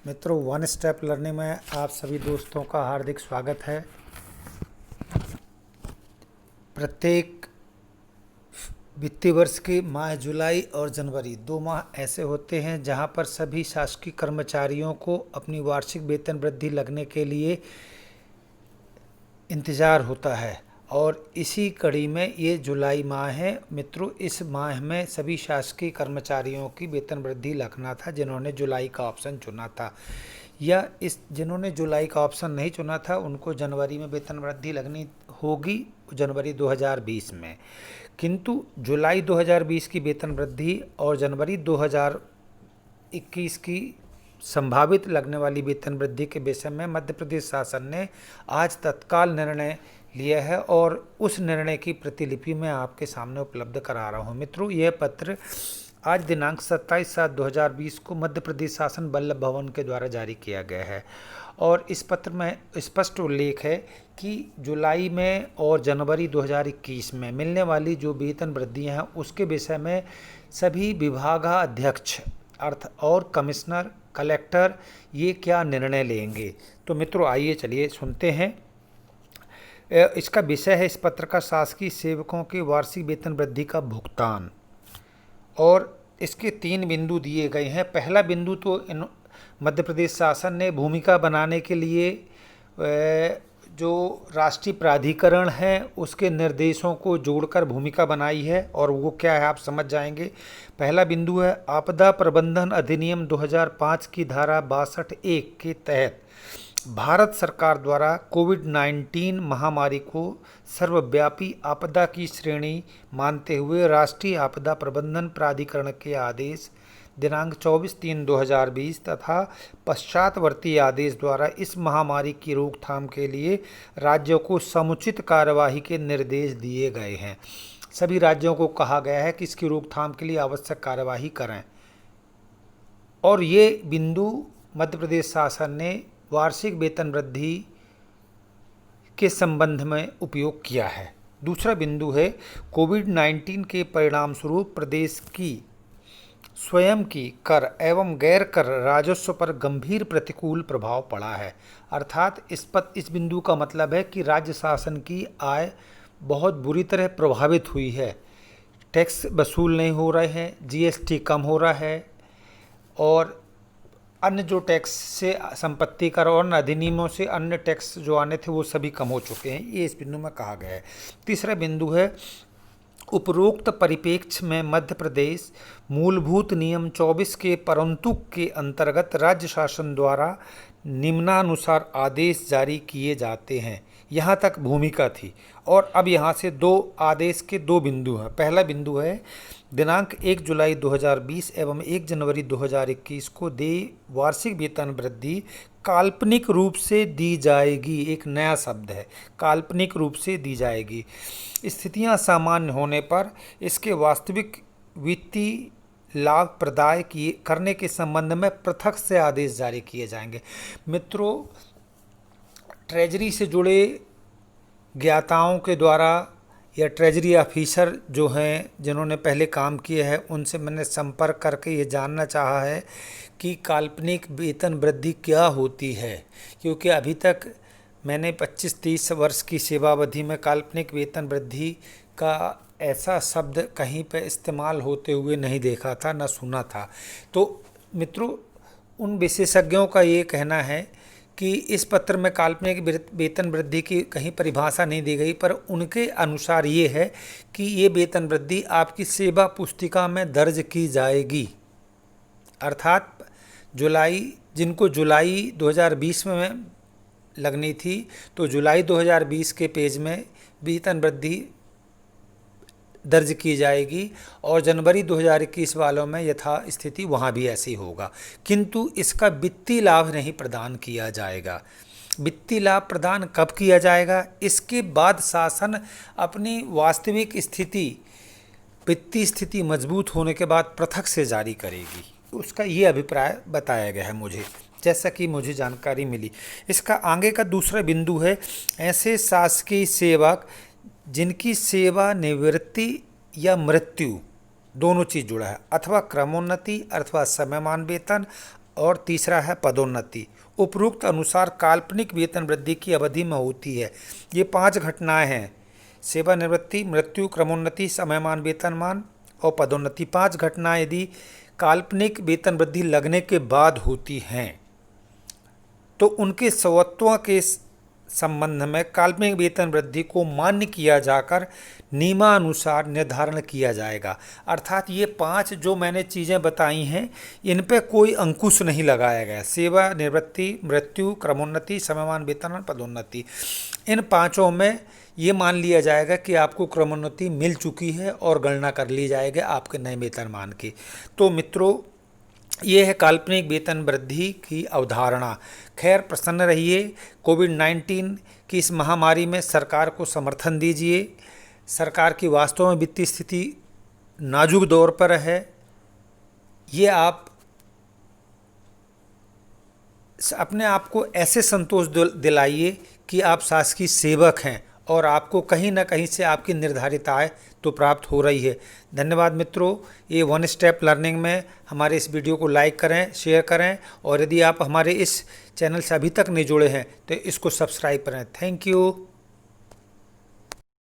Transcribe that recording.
मित्रों, one step learning में आप सभी दोस्तों का हार्दिक स्वागत है। प्रत्येक वित्तीय वर्ष के माह जुलाई और जनवरी 2 माह ऐसे होते हैं जहां पर सभी शासकीय कर्मचारियों को अपनी वार्षिक वेतन वृद्धि लगने के लिए इंतज़ार होता है और इसी कड़ी में ये जुलाई माह है। मित्रों, इस माह में सभी शासकीय कर्मचारियों की वेतन वृद्धि लगना था जिन्होंने जुलाई का ऑप्शन चुना था, या जिन्होंने जुलाई का ऑप्शन नहीं चुना था उनको जनवरी में वेतन वृद्धि लगनी होगी, जनवरी 2020 में। किंतु जुलाई 2020 की वेतन वृद्धि और जनवरी 2021 की संभावित लगने वाली वेतन वृद्धि के विषय में मध्य प्रदेश शासन ने आज तत्काल निर्णय लिया है और उस निर्णय की प्रतिलिपि मैं आपके सामने उपलब्ध करा रहा हूं। मित्रों, यह पत्र आज दिनांक 27/7/2020 को मध्य प्रदेश शासन वल्लभ भवन के द्वारा जारी किया गया है और इस पत्र में स्पष्ट उल्लेख है कि जुलाई में और जनवरी 2021 में मिलने वाली जो वेतन वृद्धियाँ हैं उसके विषय में सभी विभागाध्यक्ष और कमिश्नर, कलेक्टर ये क्या निर्णय लेंगे। तो मित्रों, आइए चलिए सुनते हैं। इसका विषय है इस पत्र का शासकीय सेवकों के वार्षिक वेतन वृद्धि का भुगतान, और इसके 3 बिंदु दिए गए हैं। पहला बिंदु तो मध्य प्रदेश शासन ने भूमिका बनाने के लिए जो राष्ट्रीय प्राधिकरण है उसके निर्देशों को जोड़कर भूमिका बनाई है, और वो क्या है आप समझ जाएंगे। पहला बिंदु है आपदा प्रबंधन अधिनियम 2005 की धारा 62(1) के तहत भारत सरकार द्वारा कोविड-19 महामारी को सर्वव्यापी आपदा की श्रेणी मानते हुए राष्ट्रीय आपदा प्रबंधन प्राधिकरण के आदेश दिनांक 24/3/2020 तथा पश्चातवर्ती आदेश द्वारा इस महामारी की रोकथाम के लिए राज्यों को समुचित कार्यवाही के निर्देश दिए गए हैं। सभी राज्यों को कहा गया है कि इसकी रोकथाम के लिए आवश्यक कार्यवाही करें, और ये बिंदु मध्य प्रदेश शासन ने वार्षिक वेतन वृद्धि के संबंध में उपयोग किया है। दूसरा बिंदु है कोविड-19 के परिणाम स्वरूप प्रदेश की स्वयं की कर एवं गैर कर राजस्व पर गंभीर प्रतिकूल प्रभाव पड़ा है। अर्थात इस बिंदु का मतलब है कि राज्य शासन की आय बहुत बुरी तरह प्रभावित हुई है। टैक्स वसूल नहीं हो रहे हैं, जीएसटी कम हो रहा है, और अन्य जो टैक्स से संपत्ति कर और अधिनियमों से अन्य टैक्स जो आने थे वो सभी कम हो चुके हैं। ये इस बिंदु में कहा गया है। तीसरा बिंदु है उपरोक्त परिप्रेक्ष्य में मध्य प्रदेश मूलभूत नियम 24 के परंतु के अंतर्गत राज्य शासन द्वारा निम्नानुसार आदेश जारी किए जाते हैं। यहाँ तक भूमिका थी, और अब यहाँ से आदेश के 2 बिंदु हैं। पहला बिंदु है दिनांक 1 जुलाई 2020 एवं 1 जनवरी 2021 को वार्षिक वेतन वृद्धि काल्पनिक रूप से दी जाएगी। एक नया शब्द है, काल्पनिक रूप से दी जाएगी। स्थितियां सामान्य होने पर इसके वास्तविक वित्तीय लाभ प्रदाय करने के संबंध में पृथक से आदेश जारी किए जाएंगे। मित्रों, ट्रेजरी से जुड़े ज्ञाताओं के द्वारा या ट्रेजरी ऑफिसर जो हैं जिन्होंने पहले काम किए हैं उनसे मैंने संपर्क करके ये जानना चाहा है कि काल्पनिक वेतन वृद्धि क्या होती है, क्योंकि अभी तक मैंने 25-30 वर्ष की सेवावधि में काल्पनिक वेतन वृद्धि का ऐसा शब्द कहीं पर इस्तेमाल होते हुए नहीं देखा था, न सुना था। तो मित्रों, उन विशेषज्ञों का ये कहना है कि इस पत्र में काल्पनिक वेतन वृद्धि की कहीं परिभाषा नहीं दी गई, पर उनके अनुसार ये है कि ये वेतन वृद्धि आपकी सेवा पुस्तिका में दर्ज की जाएगी। अर्थात जिनको जुलाई 2020 में लगनी थी तो जुलाई 2020 के पेज में वेतन वृद्धि दर्ज की जाएगी, और जनवरी 2021 वालों में यथा स्थिति वहाँ भी ऐसी होगा, किंतु इसका वित्तीय लाभ नहीं प्रदान किया जाएगा। वित्तीय लाभ प्रदान कब किया जाएगा? इसके बाद शासन अपनी वास्तविक वित्तीय स्थिति मजबूत होने के बाद पृथक से जारी करेगी। उसका ये अभिप्राय बताया गया है मुझे, जैसा कि मुझे जानकारी मिली। इसका आगे का दूसरा बिंदु है ऐसे शासकीय सेवक जिनकी सेवा निवृत्ति या मृत्यु दोनों चीज़ जुड़ा है, अथवा क्रमोन्नति अथवा समयमान वेतन और तीसरा है पदोन्नति। उपरोक्त अनुसार काल्पनिक वेतन वृद्धि की अवधि में होती है। ये 5 घटनाएं हैं: सेवानिवृत्ति, मृत्यु, क्रमोन्नति, समयमान वेतनमान और पदोन्नति। 5 घटनाएं यदि काल्पनिक वेतन वृद्धि लगने के बाद होती हैं तो उनके स्वत्वों के संबंध में काल्पनिक वेतन वृद्धि को मान्य किया जाकर नियमानुसार निर्धारण किया जाएगा। अर्थात ये 5 जो मैंने चीज़ें बताई हैं इन पे कोई अंकुश नहीं लगाया गया। सेवानिवृत्ति, मृत्यु, क्रमोन्नति, समयमान वेतन, पदोन्नति, इन 5 में ये मान लिया जाएगा कि आपको क्रमोन्नति मिल चुकी है और गणना कर ली जाएगी आपके नए वेतनमान की। तो मित्रों, ये है काल्पनिक वेतन वृद्धि की अवधारणा। खैर, प्रसन्न रहिए। कोविड-19 की इस महामारी में सरकार को समर्थन दीजिए। सरकार की वास्तव में वित्तीय स्थिति नाजुक दौर पर है। ये आप अपने आप को ऐसे संतोष दिलाइए कि आप शासकीय सेवक हैं और आपको कहीं ना कहीं से आपकी निर्धारित आय तो प्राप्त हो रही है। धन्यवाद मित्रों। ये 1 स्टेप लर्निंग में हमारे इस वीडियो को लाइक करें, शेयर करें और यदि आप हमारे इस चैनल से अभी तक नहीं जुड़े हैं तो इसको सब्सक्राइब करें। Thank you.